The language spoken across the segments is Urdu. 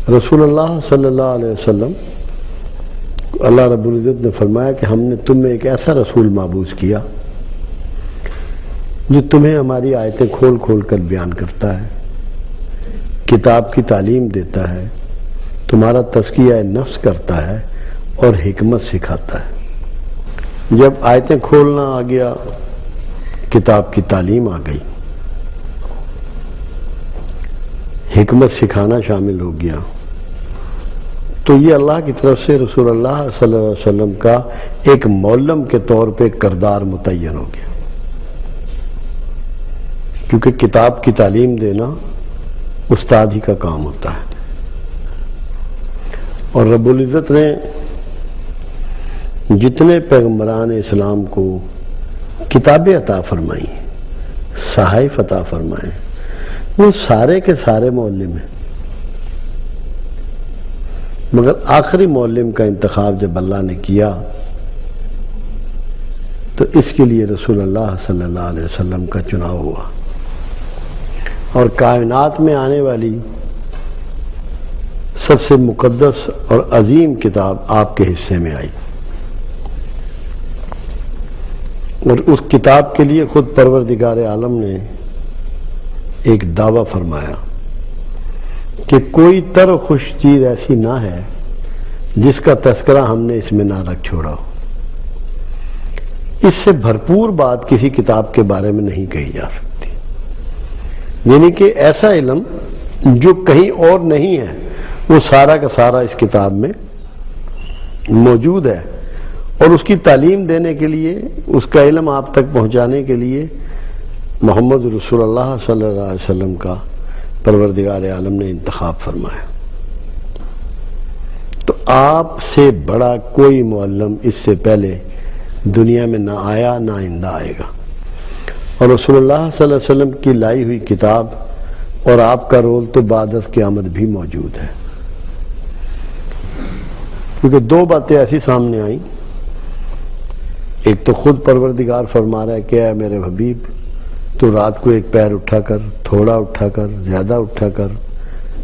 رسول اللہ صلی اللہ علیہ وسلم اللہ رب العزت نے فرمایا کہ ہم نے تم میں ایک ایسا رسول مابعوث کیا جو تمہیں ہماری آیتیں کھول کھول کر بیان کرتا ہے، کتاب کی تعلیم دیتا ہے، تمہارا تزکیہ نفس کرتا ہے اور حکمت سکھاتا ہے۔ جب آیتیں کھولنا آ گیا، کتاب کی تعلیم آ گئی، حکمت سکھانا شامل ہو گیا، تو یہ اللہ کی طرف سے رسول اللہ صلی اللہ علیہ وسلم کا ایک معلم کے طور پہ کردار متعین ہو گیا، کیونکہ کتاب کی تعلیم دینا استاد ہی کا کام ہوتا ہے۔ اور رب العزت نے جتنے پیغمبران اسلام کو کتابیں عطا فرمائی ہیں، صحائف عطا فرمائے، وہ سارے کے سارے معلم ہیں، مگر آخری معلم کا انتخاب جب اللہ نے کیا تو اس کے لیے رسول اللہ صلی اللہ علیہ وسلم کا چناؤ ہوا، اور کائنات میں آنے والی سب سے مقدس اور عظیم کتاب آپ کے حصے میں آئی، اور اس کتاب کے لیے خود پروردگار عالم نے ایک دعویٰ فرمایا کہ کوئی تر و خوش چیز ایسی نہ ہے جس کا تذکرہ ہم نے اس میں نہ رکھ چھوڑا ہو۔ اس سے بھرپور بات کسی کتاب کے بارے میں نہیں کہی جا سکتی، یعنی کہ ایسا علم جو کہیں اور نہیں ہے وہ سارا کا سارا اس کتاب میں موجود ہے، اور اس کی تعلیم دینے کے لیے، اس کا علم آپ تک پہنچانے کے لیے محمد رسول اللہ صلی اللہ علیہ وسلم کا پروردگار عالم نے انتخاب فرمایا۔ تو آپ سے بڑا کوئی معلم اس سے پہلے دنیا میں نہ آیا، نہ آئندہ آئے گا، اور رسول اللہ صلی اللہ علیہ وسلم کی لائی ہوئی کتاب اور آپ کا رول تو بعد از قیامت بھی موجود ہے، کیونکہ دو باتیں ایسی سامنے آئیں۔ ایک تو خود پروردگار فرما رہا ہے کہ اے میرے حبیب، تو رات کو ایک پیر اٹھا کر، تھوڑا اٹھا کر، زیادہ اٹھا کر،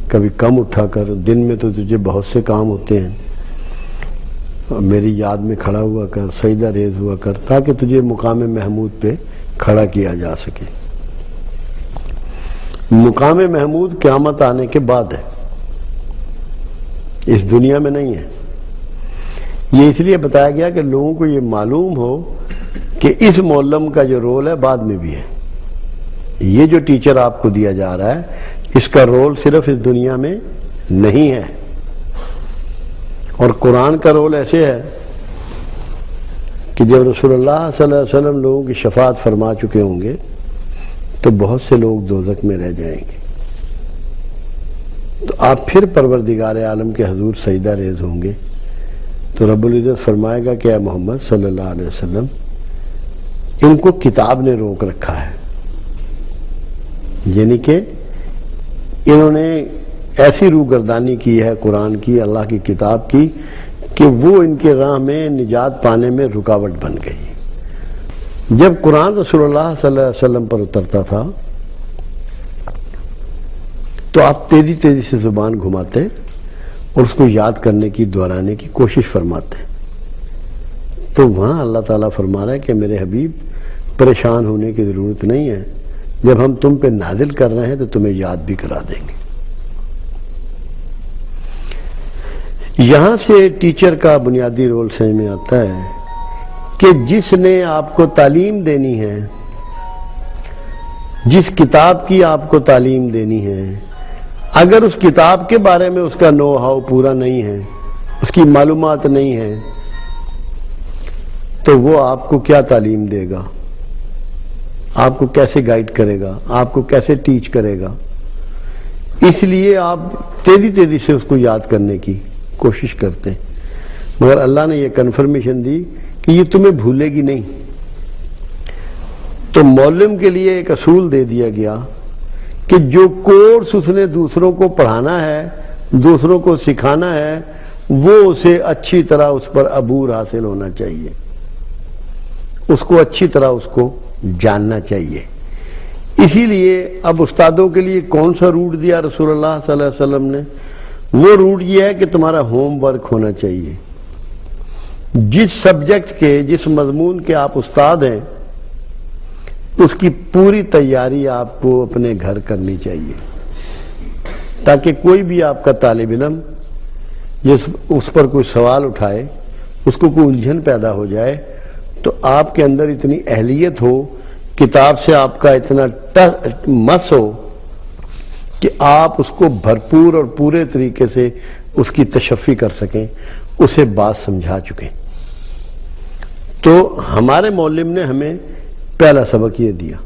کبھی کم اٹھا کر، دن میں تو تجھے بہت سے کام ہوتے ہیں، میری یاد میں کھڑا ہوا کر، سجدہ ریز ہوا کر، تاکہ تجھے مقام محمود پہ کھڑا کیا جا سکے۔ مقام محمود قیامت آنے کے بعد ہے، اس دنیا میں نہیں ہے۔ یہ اس لیے بتایا گیا کہ لوگوں کو یہ معلوم ہو کہ اس معلم کا جو رول ہے بعد میں بھی ہے۔ یہ جو ٹیچر آپ کو دیا جا رہا ہے، اس کا رول صرف اس دنیا میں نہیں ہے، اور قرآن کا رول ایسے ہے کہ جب رسول اللہ صلی اللہ علیہ وسلم لوگوں کی شفاعت فرما چکے ہوں گے تو بہت سے لوگ دوزخ میں رہ جائیں گے، تو آپ پھر پروردگار عالم کے حضور سجدہ ریز ہوں گے، تو رب العزت فرمائے گا کہ اے محمد صلی اللہ علیہ وسلم، ان کو کتاب نے روک رکھا ہے، یعنی کہ انہوں نے ایسی روگردانی کی ہے قرآن کی، اللہ کی کتاب کی، کہ وہ ان کے راہ میں نجات پانے میں رکاوٹ بن گئی۔ جب قرآن رسول اللہ صلی اللہ علیہ وسلم پر اترتا تھا تو آپ تیزی تیزی سے زبان گھماتے اور اس کو یاد کرنے کی، دہرانے کی کوشش فرماتے، تو وہاں اللہ تعالیٰ فرما رہا ہے کہ میرے حبیب پریشان ہونے کی ضرورت نہیں ہے، جب ہم تم پہ نازل کر رہے ہیں تو تمہیں یاد بھی کرا دیں گے۔ یہاں سے ٹیچر کا بنیادی رول سمجھ میں آتا ہے کہ جس نے آپ کو تعلیم دینی ہے، جس کتاب کی آپ کو تعلیم دینی ہے، اگر اس کتاب کے بارے میں اس کا نو ہاؤ پورا نہیں ہے، اس کی معلومات نہیں ہے، تو وہ آپ کو کیا تعلیم دے گا، آپ کو کیسے گائیڈ کرے گا، آپ کو کیسے ٹیچ کرے گا؟ اس لیے آپ تیزی تیزی سے اس کو یاد کرنے کی کوشش کرتے ہیں، مگر اللہ نے یہ کنفرمیشن دی کہ یہ تمہیں بھولے گی نہیں۔ تو معلم کے لیے ایک اصول دے دیا گیا کہ جو کورس اس نے دوسروں کو پڑھانا ہے، دوسروں کو سکھانا ہے، وہ اسے اچھی طرح اس پر عبور حاصل ہونا چاہیے، اس کو اچھی طرح اس کو جاننا چاہیے۔ اسی لیے اب استادوں کے لیے کون سا روٹ دیا رسول اللہ صلی اللہ علیہ وسلم نے؟ وہ روٹ یہ ہے کہ تمہارا ہوم ورک ہونا چاہیے. جس سبجیکٹ کے جس مضمون کے آپ استاد ہیں اس کی پوری تیاری آپ کو اپنے گھر کرنی چاہیے تاکہ کوئی بھی آپ کا طالب علم اس پر کوئی سوال اٹھائے, اس کو کوئی الجھن پیدا ہو جائے تو آپ کے اندر اتنی اہلیت ہو, کتاب سے آپ کا اتنا مس ہو کہ آپ اس کو بھرپور اور پورے طریقے سے اس کی تشفی کر سکیں, اسے بات سمجھا چکیں. تو ہمارے معلم نے ہمیں پہلا سبق یہ دیا.